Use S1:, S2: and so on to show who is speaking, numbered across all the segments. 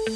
S1: Hello,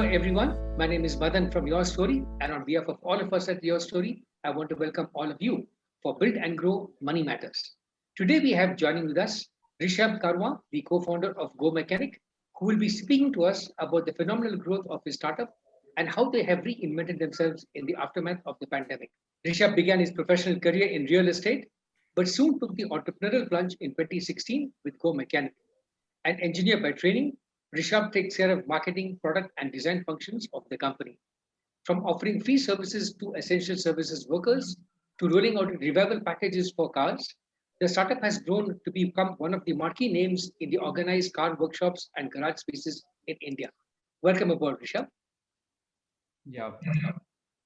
S1: everyone. My name is Madan from Your Story, and on behalf of all of us at Your Story, I want to welcome all of you for Build and Grow Money Matters. Today, we have joining with us Rishabh Karwa, the co founder of Go Mechanic, who will be speaking to us about the phenomenal growth of his startup and how they have reinvented themselves in the aftermath of the pandemic. Rishabh began his professional career in real estate, but soon took the entrepreneurial plunge in 2016 with Go Mechanic. An engineer by training, Rishabh takes care of marketing, product, and design functions of the company. From offering free services to essential services workers to rolling out revival packages for cars, the startup has grown to become one of the marquee names in the organized car workshops and garage spaces in India. Welcome aboard, Rishabh.
S2: Yeah.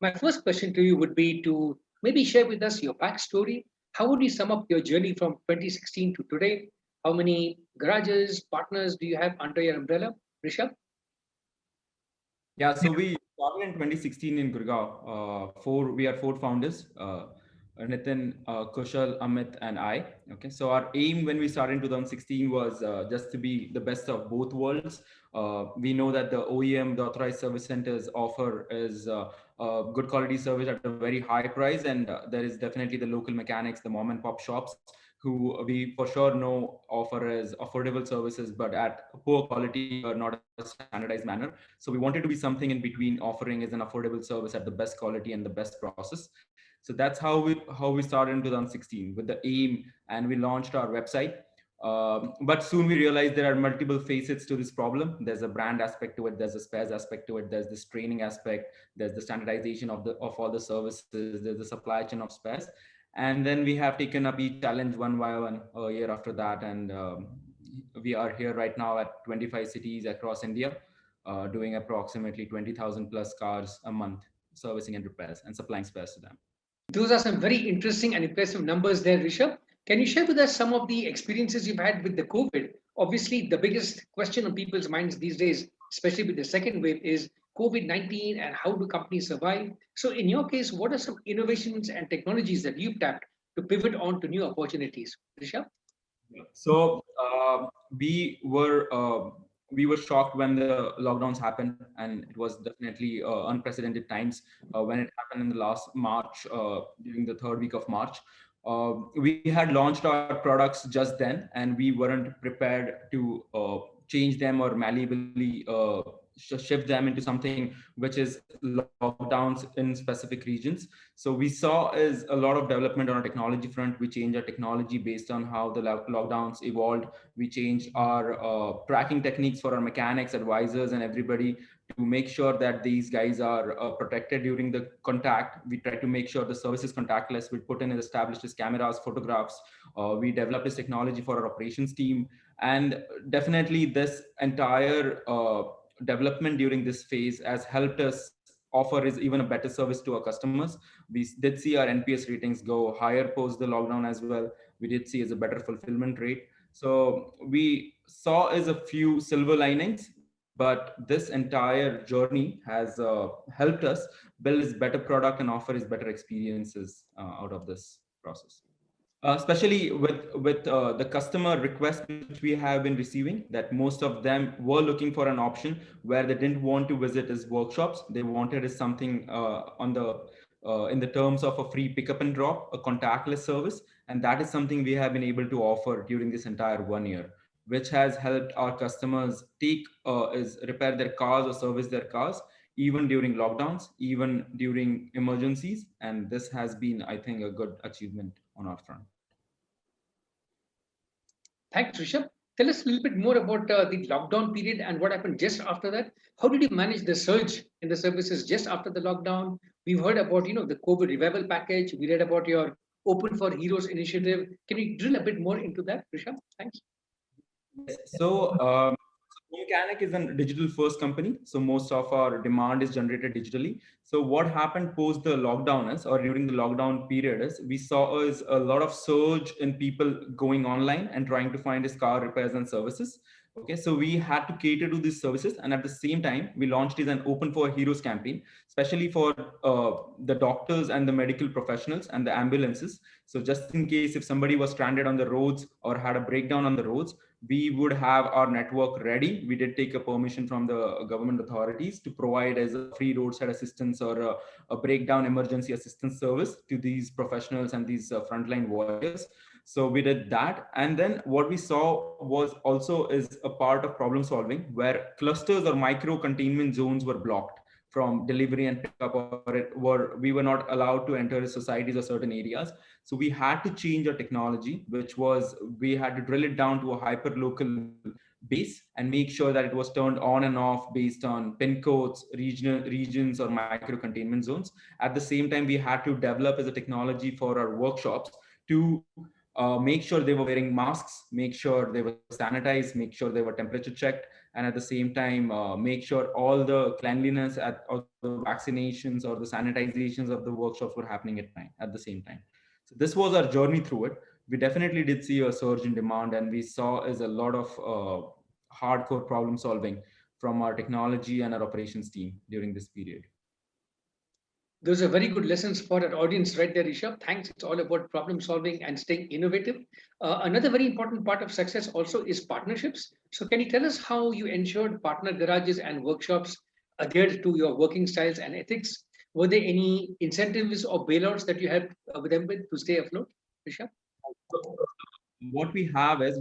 S1: My first question to you would be to maybe share with us your backstory. How would you sum up your journey from 2016 to today? How many garages, partners do you have under your umbrella, Rishabh?
S2: Yeah. So we started in 2016 in Gurgaon. We are four founders, Nitin, Kushal, Amit, and I. Okay. So our aim when we started in 2016 was just to be the best of both worlds. We know that the OEM, the authorized service centers offer is good quality service at a very high price. And there is definitely the local mechanics, the mom and pop shops who we for sure know offer as affordable services, but at poor quality or not a standardized manner. So we wanted to be something in between, offering as an affordable service at the best quality and the best process. So that's how we started in 2016 with the aim, and we launched our website. But soon we realized there are multiple facets to this problem. There's a brand aspect to it. There's a spares aspect to it. There's this training aspect. There's the standardization of all the services. There's the supply chain of spares, and then we have taken up each challenge one by one a year after that, and we are here right now at 25 cities across India, doing approximately 20,000 plus cars a month, servicing and repairs and supplying spares to them.
S1: Those are some very interesting and impressive numbers there, Rishabh. Can you share with us some of the experiences you've had with the COVID? Obviously, the biggest question on people's minds these days, especially with the second wave, is COVID-19 and how do companies survive? So, in your case, what are some innovations and technologies that you've tapped to pivot on to new opportunities? Rishabh?
S2: So we were shocked when the lockdowns happened, and it was definitely unprecedented times when it happened in the last March, during the third week of March. We had launched our products just then, and we weren't prepared to change them or malleably shift them into something which is lockdowns in specific regions. So we saw is a lot of development on our technology front. We changed our technology based on how the lockdowns evolved. We changed our tracking techniques for our mechanics, advisors, and everybody to make sure that these guys are protected during the contact. We try to make sure the service is contactless. We put in and established this cameras, photographs. We developed this technology for our operations team, and definitely this entire development during this phase has helped us offer is even a better service to our customers. We did see our NPS ratings go higher post the lockdown as well. We did see as a better fulfillment rate. So we saw as a few silver linings, but this entire journey has helped us build this better product and offer is better experiences out of this process. Especially with the customer requests which we have been receiving, that most of them were looking for an option where they didn't want to visit as workshops. They wanted is something on the in the terms of a free pickup and drop, a contactless service, and that is something we have been able to offer during this entire 1 year, which has helped our customers take is repair their cars or service their cars even during lockdowns, even during emergencies, and this has been, I think, a good achievement on our front.
S1: Thanks, Rishabh. Tell us a little bit more about the lockdown period and what happened just after that. How did you manage the surge in the services just after the lockdown? We've heard about, the COVID revival package. We read about your Open for Heroes initiative. Can you drill a bit more into that, Rishabh? Thanks.
S2: Yes. So, Mechanic is a digital first company. So most of our demand is generated digitally. So what happened post the lockdown is, or during the lockdown period is, we saw is a lot of surge in people going online and trying to find his car repairs and services. Okay, so we had to cater to these services, and at the same time, we launched is an Open for Heroes campaign, especially for the doctors and the medical professionals and the ambulances. So just in case if somebody was stranded on the roads or had a breakdown on the roads, we would have our network ready. We did take a permission from the government authorities to provide as a free roadside assistance or a breakdown emergency assistance service to these professionals and these frontline warriors. So we did that, and then what we saw was also is a part of problem solving where clusters or micro containment zones were blocked from delivery and pickup, or we were not allowed to enter societies or certain areas. So we had to change our technology, which was we had to drill it down to a hyper local base and make sure that it was turned on and off based on pin codes, regions, or micro containment zones. At the same time, we had to develop as a technology for our workshops to make sure they were wearing masks, make sure they were sanitized, make sure they were temperature checked, and at the same time, make sure all the cleanliness or the vaccinations or the sanitizations of the workshops were happening at the same time. So this was our journey through it. We definitely did see a surge in demand, and we saw is a lot of hardcore problem solving from our technology and our operations team during this period.
S1: Those are very good lessons for our audience right there, Rishabh. Thanks. It's all about problem solving and staying innovative. Another very important part of success also is partnerships. So, can you tell us how you ensured partner garages and workshops adhered to your working styles and ethics? Were there any incentives or bailouts that you helped with them with to stay afloat, Rishabh?
S2: What we have is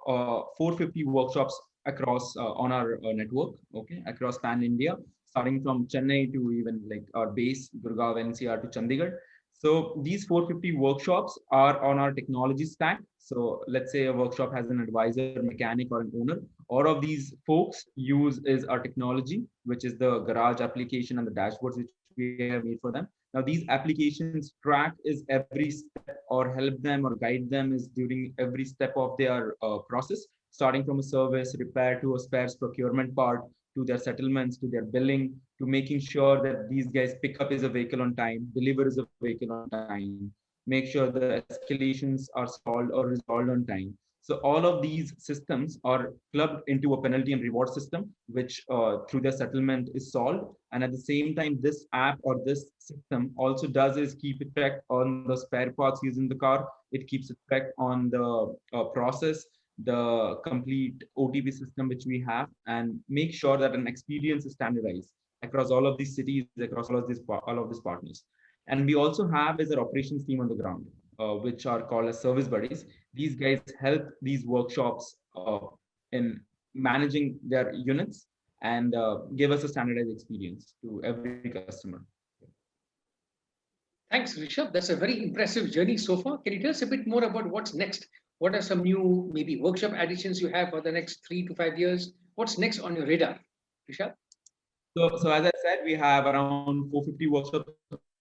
S2: 450 workshops across on our network, okay, across pan India, starting from Chennai to even like our base Gurgaon NCR to Chandigarh. So these 450 workshops are on our technology stack. So let's say a workshop has an advisor, mechanic, or an owner. All of these folks use is our technology, which is the garage application and the dashboards which we have made for them. Now these applications track is every step or help them or guide them is during every step of their process, starting from a service repair to a spares procurement part to their settlements to their billing to making sure that these guys pick up is a vehicle on time, deliver is a vehicle on time, make sure the escalations are solved or resolved on time. So all of these systems are clubbed into a penalty and reward system, which through their settlement is solved. And at the same time, this app or this system also does is keep a check on the spare parts used in the car. It keeps a check on the process, the complete OTP system which we have, and make sure that an experience is standardized across all of these cities, across all of these partners. And we also have is our operations team on the ground, which are called as service buddies. These guys help these workshops in managing their units and give us a standardized experience to every customer.
S1: Thanks, Rishabh. That's a very impressive journey so far. Can you tell us a bit more about what's next? What are some new, maybe workshop additions you have for the next 3 to 5 years? What's next on your radar, Rishabh?
S2: So as I said, we have around 450 workshops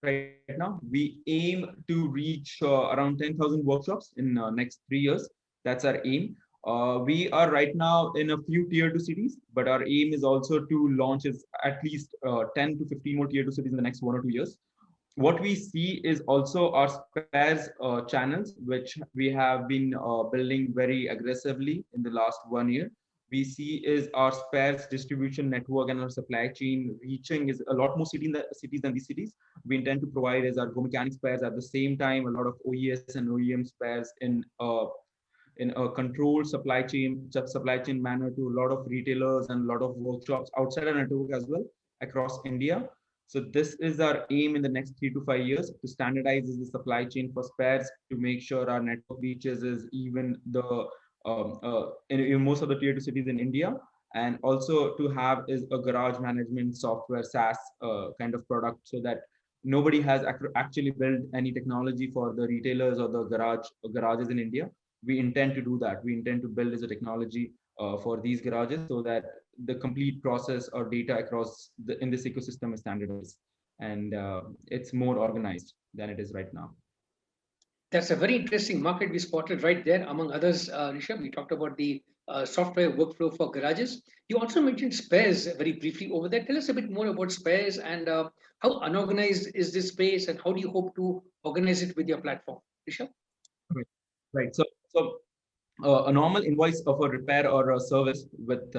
S2: right now. We aim to reach around 10,000 workshops in next 3 years. That's our aim. We are right now in a few tier 2 cities, but our aim is also to launch is at least 10 to 15 more tier 2 cities in the next 1 or 2 years. What we see is also our spares channels, which we have been building very aggressively in the last 1 year. We see is our spares distribution network and our supply chain reaching is a lot more cities than these cities. We intend to provide as our Go Mechanic spares at the same time, a lot of OES and OEM spares in a controlled supply chain manner to a lot of retailers and a lot of workshops outside our network as well across India. So this is our aim in the next 3 to 5 years to standardize the supply chain for spares to make sure our network reaches is even the in most of the tier 2 cities in India, and also to have is a garage management software SaaS kind of product so that nobody has actually built any technology for the retailers or the garages in India. We intend to do that. We intend to build as a technology for these garages so that the complete process or data across in this ecosystem is standardized and it's more organized than it is right now.
S1: That's a very interesting market we spotted right there. Among others, Rishabh, we talked about the software workflow for garages. You also mentioned spares very briefly over there. Tell us a bit more about spares and how unorganized is this space and how do you hope to organize it with your platform, Rishabh?
S2: Right. So a normal invoice of a repair or a service with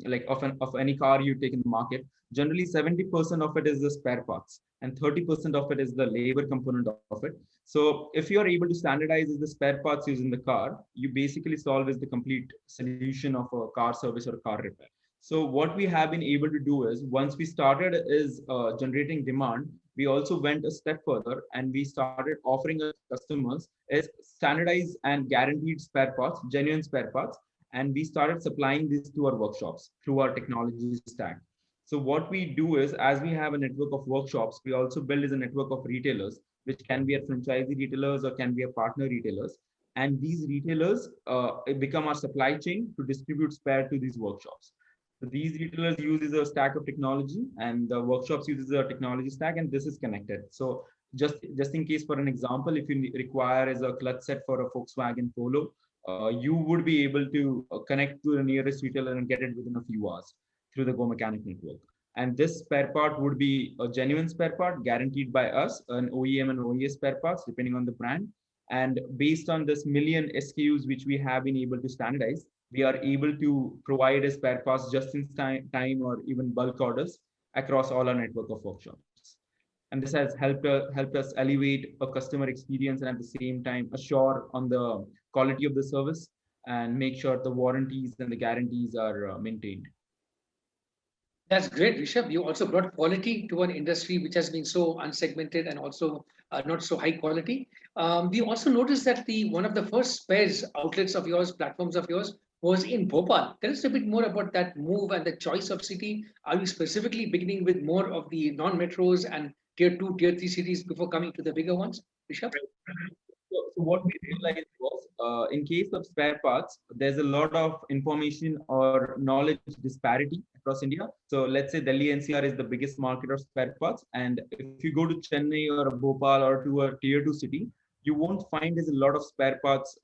S2: like of any car you take in the market, generally 70% of it is the spare parts and 30% of it is the labor component of it. So if you are able to standardize the spare parts used in the car, you basically solve is the complete solution of a car service or a car repair. So what we have been able to do is, once we started is generating demand, we also went a step further and we started offering our customers is standardized and guaranteed spare parts, genuine spare parts, and we started supplying this to our workshops through our technology stack. So what we do is, as we have a network of workshops, we also build is a network of retailers, which can be a franchisee retailers or can be a partner retailers. And these retailers become our supply chain to distribute spare to these workshops. So these retailers uses a stack of technology, and the workshops uses a technology stack, and this is connected. So just in case, for an example, if you require as a clutch set for a Volkswagen Polo, you would be able to connect to the nearest retailer and get it within a few hours through the Go Mechanic network. And this spare part would be a genuine spare part guaranteed by us, an OEM and OES spare parts, depending on the brand. And based on this million SKUs which we have been able to standardize, we are able to provide a spare parts just in time or even bulk orders across all our network of workshops. And this has helped us elevate a customer experience and at the same time assure on the quality of the service and make sure the warranties and the guarantees are maintained.
S1: That's great, Rishabh. You also brought quality to an industry which has been so unsegmented and also not so high quality. We also noticed that the one of the first spares outlets of yours, platforms of yours, was in Bhopal. Tell us a bit more about that move and the choice of city. Are you specifically beginning with more of the non-metros and tier two, tier three cities before coming to the bigger ones, Rishabh?
S2: So what we realized was, in case of spare parts, there's a lot of information or knowledge disparity across India. So let's say Delhi NCR is the biggest market of spare parts, and if you go to Chennai or Bhopal or to a tier two city, you won't find there's a lot of spare parts,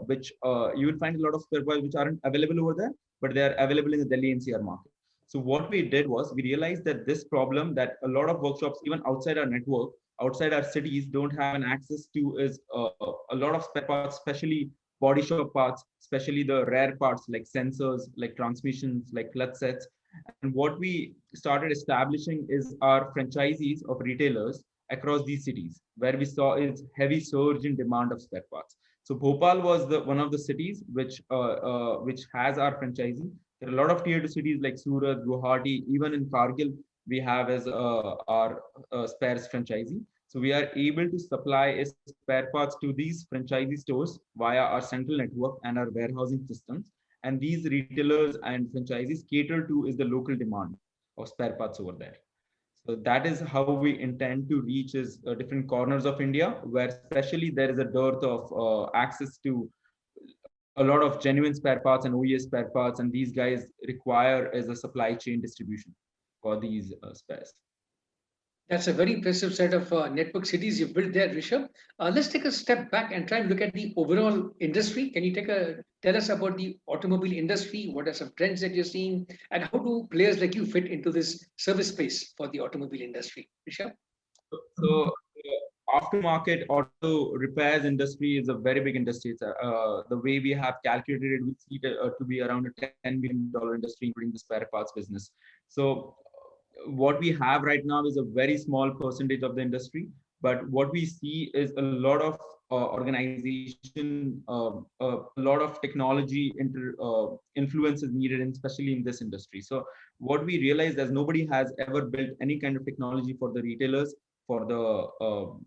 S2: which you will find a lot of spare parts which aren't available over there, but they are available in the Delhi NCR market. So what we did was, we realized that this problem that a lot of workshops, even outside our network, outside our cities, don't have an access to is a lot of spare parts, especially body shop parts, especially the rare parts like sensors, like transmissions, like clutch sets. And what we started establishing is our franchisees of retailers across these cities, where we saw is heavy surge in demand of spare parts. So Bhopal was the one of the cities which has our franchisee. There are a lot of tier two cities like Surat, Guwahati, even in Kargil, we have as our spares franchisee. So we are able to supply spare parts to these franchisee stores via our central network and our warehousing systems. And these retailers and franchisees cater to is the local demand of spare parts over there. So that is how we intend to reach is different corners of India, where especially there is a dearth of access to a lot of genuine spare parts and OES spare parts, and these guys require as a supply chain distribution for these spares.
S1: That's a very impressive set of network cities you've built there, Rishabh. Let's take a step back and try and look at the overall industry. Can you tell us about the automobile industry? What are some trends that you're seeing, and how do players like you fit into this service space for the automobile industry, Rishabh?
S2: So aftermarket auto repairs industry is a very big industry. It's, the way we have calculated it, we see it to be around a $10 billion industry, including the spare parts business. So what we have right now is a very small percentage of the industry, but what we see is a lot of organization, a lot of technology influence is needed, especially in this industry. So what we realized is nobody has ever built any kind of technology for the retailers, for the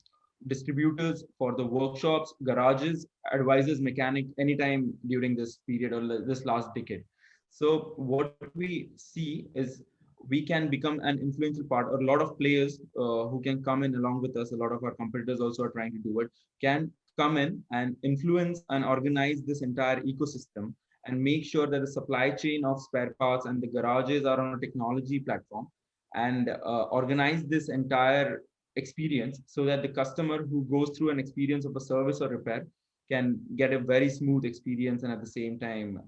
S2: distributors, for the workshops, garages, advisors, mechanic, anytime during this period or this last decade. So what we see is we can become an influential part, or a lot of players who can come in along with us. A lot of our competitors also are trying to do it, can come in and influence and organize this entire ecosystem and make sure that the supply chain of spare parts and the garages are on a technology platform, and organize this entire experience so that the customer who goes through an experience of a service or repair can get a very smooth experience, and at the same time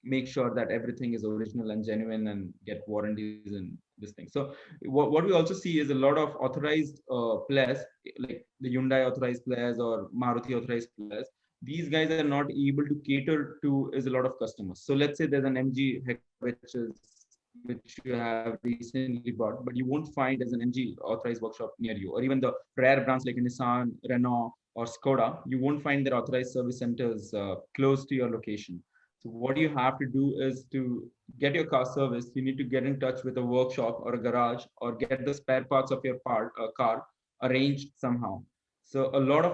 S2: make sure that everything is original and genuine and get warranties and this thing. So what we also see is a lot of authorized players, like the Hyundai authorized players or Maruti authorized players. these guys are not able to cater to is a lot of customers. So let's say there's an MG which you have recently bought, but you won't find as an MG authorized workshop near you, or even the rare brands like Nissan, Renault, or Skoda, you won't find their authorized service centers close to your location. So what you have to do is to get your car serviced, you need to get in touch with a workshop or a garage, or get the spare parts of your car arranged somehow. So a lot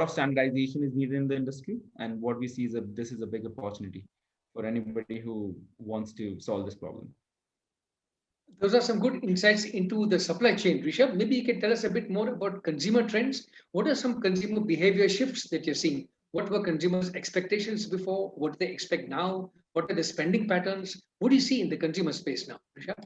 S2: of standardization is needed in the industry, and what we see is that this is a big opportunity for anybody who wants to solve this problem.
S1: Those are some good insights into the supply chain, Rishabh. Maybe you can tell us a bit more about consumer trends. What are some consumer behavior shifts that you're seeing? What were consumers' expectations before? What do they expect now? What are the spending patterns? What do you see in the consumer space now, Rishabh?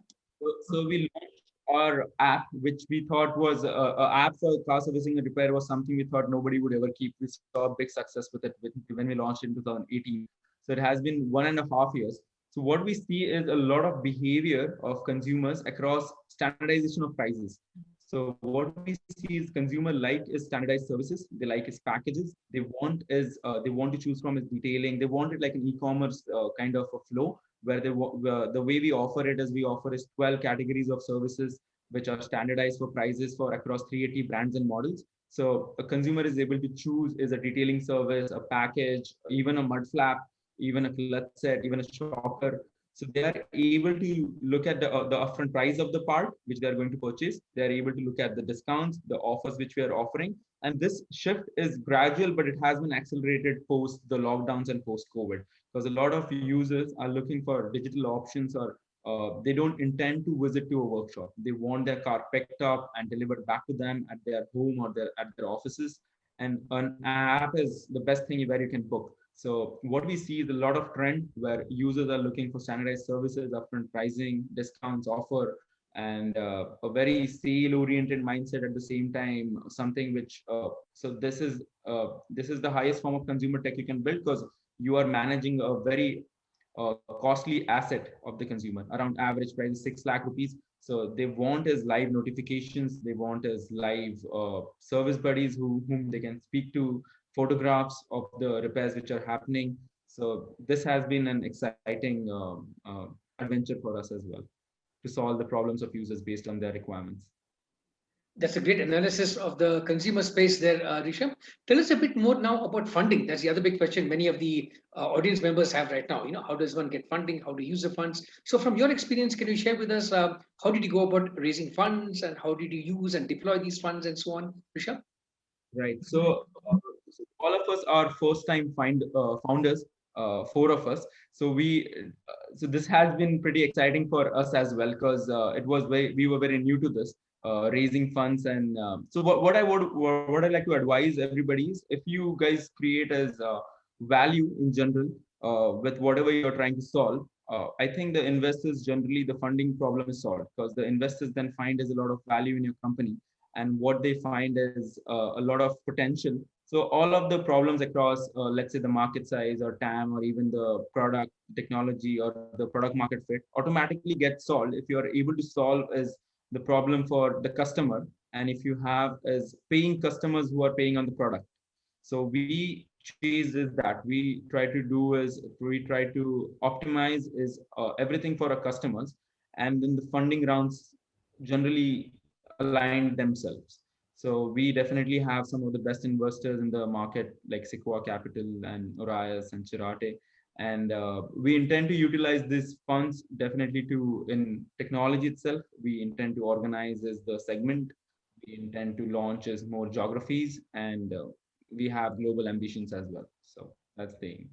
S2: So we launched our app, which we thought was a app for car servicing and repair, was something we thought nobody would ever keep. We saw a big success with it when we launched in 2018. So it has been 1.5 years. So what we see is a lot of behavior of consumers across standardization of prices. So what we see is consumer like is standardized services. They like is packages. They want to choose from is detailing. They want it like an e-commerce kind of a flow where the way we offer it is we offer is 12 categories of services which are standardized for prices for across 380 brands and models. So a consumer is able to choose is a detailing service, a package, even a mud flap, even a clutch set, even a shocker. So they are able to look at the upfront price of the part which they are going to purchase. They are able to look at the discounts, the offers which we are offering. And this shift is gradual, but it has been accelerated post the lockdowns and post COVID, because a lot of users are looking for digital options, or they don't intend to visit to a workshop. They want their car picked up and delivered back to them at their home or at their offices. And an app is the best thing where you can book. So what we see is a lot of trend where users are looking for standardized services, upfront pricing, discounts, offer, and a very sale oriented mindset at the same time, something which so this is the highest form of consumer tech you can build, because you are managing a very costly asset of the consumer. Around average price is 6 lakh rupees. So they want is live notifications. They want is live service buddies whom they can speak to, photographs of the repairs which are happening. So this has been an exciting adventure for us as well, to solve the problems of users based on their requirements.
S1: That's a great analysis of the consumer space there, Rishabh. Tell us a bit more now about funding. That's the other big question many of the audience members have right now. How does one get funding? How to use the funds? So, from your experience, can you share with us how did you go about raising funds, and how did you use and deploy these funds and so on, Rishabh?
S2: Right. So all of us are first-time founders, four of us. So this has been pretty exciting for us as well, because we were very new to this raising funds. And so what I like to advise everybody is, if you guys create as value in general with whatever you're trying to solve. I think the investors generally the funding problem is solved, because the investors then find there's a lot of value in your company, and what they find is a lot of potential. So all of the problems across, let's say the market size or TAM, or even the product technology or the product market fit, automatically gets solved if you are able to solve is the problem for the customer, and if you have is paying customers who are paying on the product. So we chase is that we try to optimize is everything for our customers, and then the funding rounds generally aligned themselves. So we definitely have some of the best investors in the market, like Sequoia Capital and Orias and Chirate. And we intend to utilize these funds definitely to in technology itself. We intend to organize as the segment. We intend to launch as more geographies, and we have global ambitions as well. So that's the aim.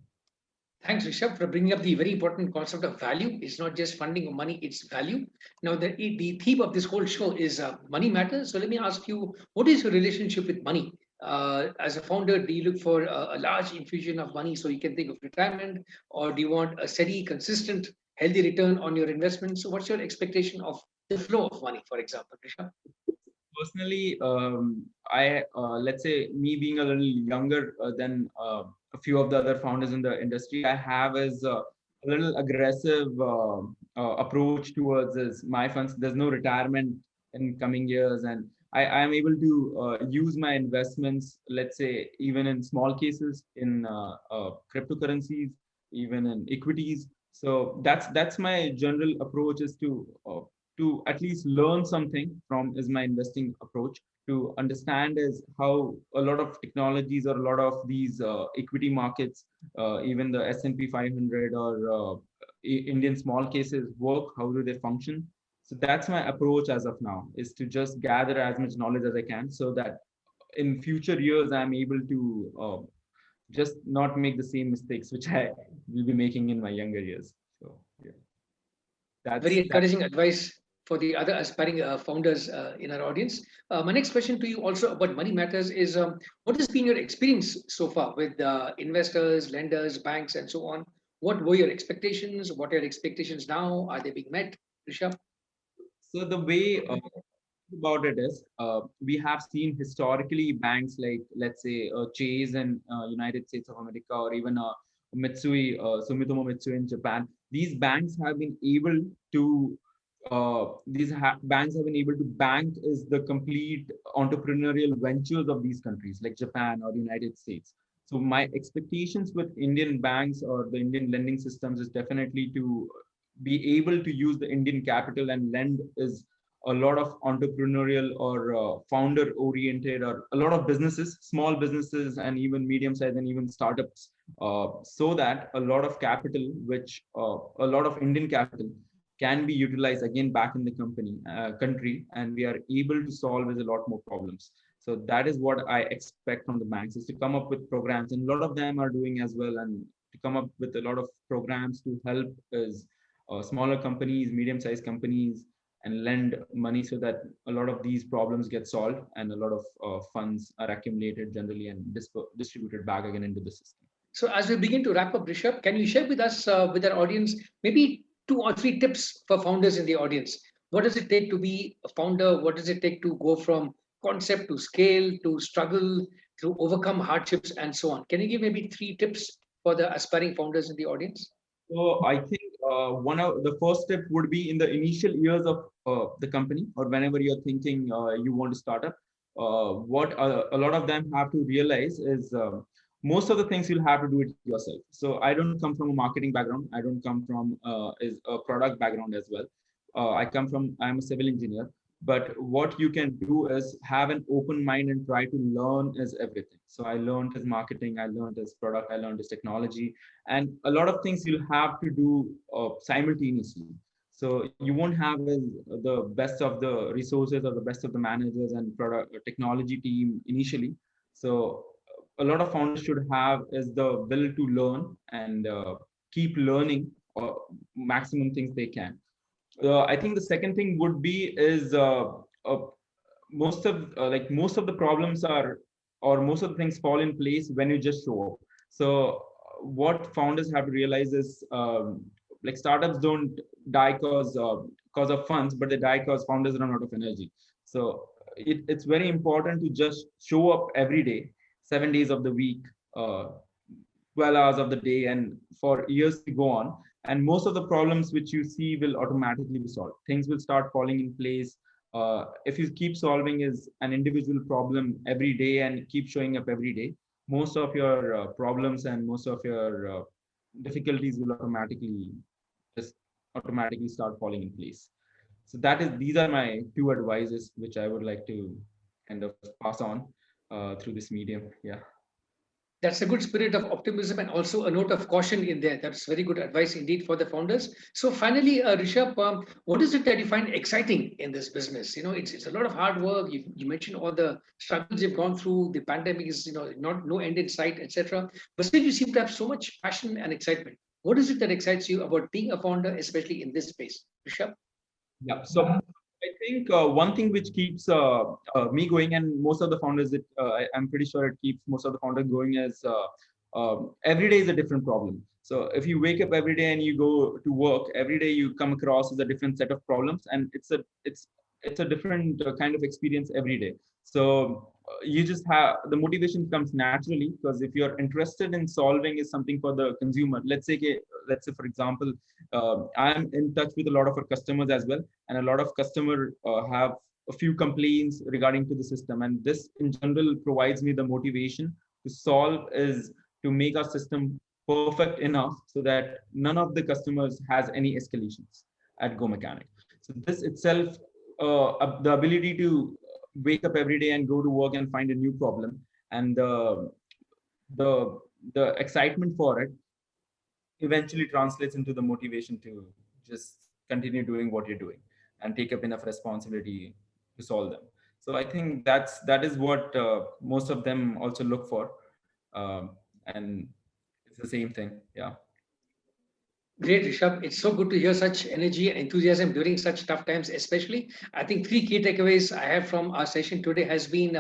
S1: Thanks, Rishabh, for bringing up the very important concept of value. It's not just funding or money, it's value. Now, the theme of this whole show is money matters. So let me ask you, what is your relationship with money? As a founder, do you look for a large infusion of money so you can think of retirement, or do you want a steady, consistent, healthy return on your investment? So what's your expectation of the flow of money, for example, Rishabh?
S2: Personally, I let's say me being a little younger than a few of the other founders in the industry, I have is a little aggressive approach towards this. My funds, there's no retirement in coming years, and I am able to use my investments, let's say, even in small cases in cryptocurrencies, even in equities. So that's my general approach, is to at least learn something from is my investing approach, to understand is how a lot of technologies or a lot of these equity markets, even the S&P 500 or Indian small cases work, how do they function. So that's my approach as of now, is to just gather as much knowledge as I can, so that in future years I'm able to just not make the same mistakes which I will be making in my younger years. So yeah,
S1: Very
S2: that's
S1: encouraging advice for the other aspiring founders in our audience. My next question to you also about money matters is what has been your experience so far with investors, lenders, banks, and so on? What were your expectations? What are your expectations now? Are they being met, Rishabh?
S2: so the way about it is, we have seen historically banks like, let's say, Chase in United States of America, or even Mitsui, Sumitomo Mitsui in Japan. These banks have been able to banks have been able to bank is the complete entrepreneurial ventures of these countries like Japan or United States. So my expectations with Indian banks or the Indian lending systems is definitely to be able to use the Indian capital and lend is a lot of entrepreneurial or founder oriented, or a lot of businesses, small businesses and even medium sized and even startups, so that a lot of capital, which a lot of Indian capital can be utilized again back in the country, and we are able to solve with a lot more problems. So that is what I expect from the banks, is to come up with programs, and a lot of them are doing as well, and to come up with a lot of programs to help is smaller companies, medium sized companies, and lend money, so that a lot of these problems get solved and a lot of funds are accumulated generally and distributed back again into the system.
S1: So, as we begin to wrap up, Rishabh, can you share with us, with our audience, maybe 2 or 3 tips for founders in the audience? What does it take to be a founder? What does it take to go from concept to scale, to struggle, to overcome hardships, and so on? Can you give maybe 3 tips for the aspiring founders in the audience?
S2: So I think one of the first step would be in the initial years of the company, or whenever you're thinking you want to start up. What a lot of them have to realize is, most of the things you'll have to do it yourself. So I don't come from a marketing background. I don't come from is a product background as well. I'm a civil engineer. But what you can do is have an open mind and try to learn is everything. So I learned as marketing, I learned as product, I learned as technology, and a lot of things you'll have to do simultaneously. So you won't have the best of the resources or the best of the managers and product technology team initially. So a lot of founders should have is the will to learn and keep learning maximum things they can. I think the second thing would be is most of the problems are, or most of the things fall in place when you just show up. So what founders have to realize is, like, startups don't die cause of funds, but they die because founders run out of energy. So it's very important to just show up every day, 7 days of the week, uh, 12 hours of the day, and for years to go on. And most of the problems which you see will automatically be solved. Things will start falling in place. If you keep solving is an individual problem every day and keep showing up every day, most of your problems and most of your difficulties will just automatically start falling in place. So these are my two advices which I would like to kind of pass on through this medium. Yeah.
S1: That's a good spirit of optimism and also a note of caution in there. That's very good advice indeed for the founders. So finally, Rishabh, what is it that you find exciting in this business? You know, it's a lot of hard work. You mentioned all the struggles you've gone through. The pandemic is, not no end in sight, etc. But still, you seem to have so much passion and excitement. What is it that excites you about being a founder, especially in this space, Rishabh?
S2: Yeah. So I think one thing which keeps me going, and most of the founders, I'm pretty sure it keeps most of the founders going, is every day is a different problem. So if you wake up every day and you go to work every day, you come across as a different set of problems, and it's a different kind of experience every day. So you just have the motivation comes naturally, because if you're interested in solving is something for the consumer. Let's say for example, I'm in touch with a lot of our customers as well, and a lot of customer have a few complaints regarding to the system, and this in general provides me the motivation to solve is to make our system perfect enough so that none of the customers has any escalations at Go Mechanic. So this itself, the ability to wake up every day and go to work and find a new problem, and the the excitement for it eventually translates into the motivation to just continue doing what you're doing and take up enough responsibility to solve them. So I think that is what most of them also look for, and it's the same thing. Yeah.
S1: Great, Rishabh. It's so good to hear such energy and enthusiasm during such tough times, especially. I think three key takeaways I have from our session today has been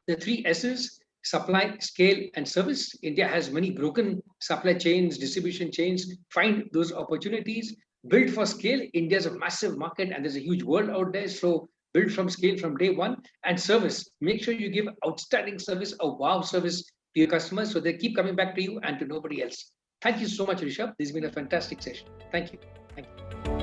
S1: the three S's: supply, scale, and service. India has many broken supply chains, distribution chains. Find those opportunities. Build for scale. India is a massive market and there's a huge world out there. So build from scale from day one. And service. Make sure you give outstanding service, a wow service to your customers so they keep coming back to you and to nobody else. Thank you so much, Rishabh. This has been a fantastic session. Thank you. Thank you.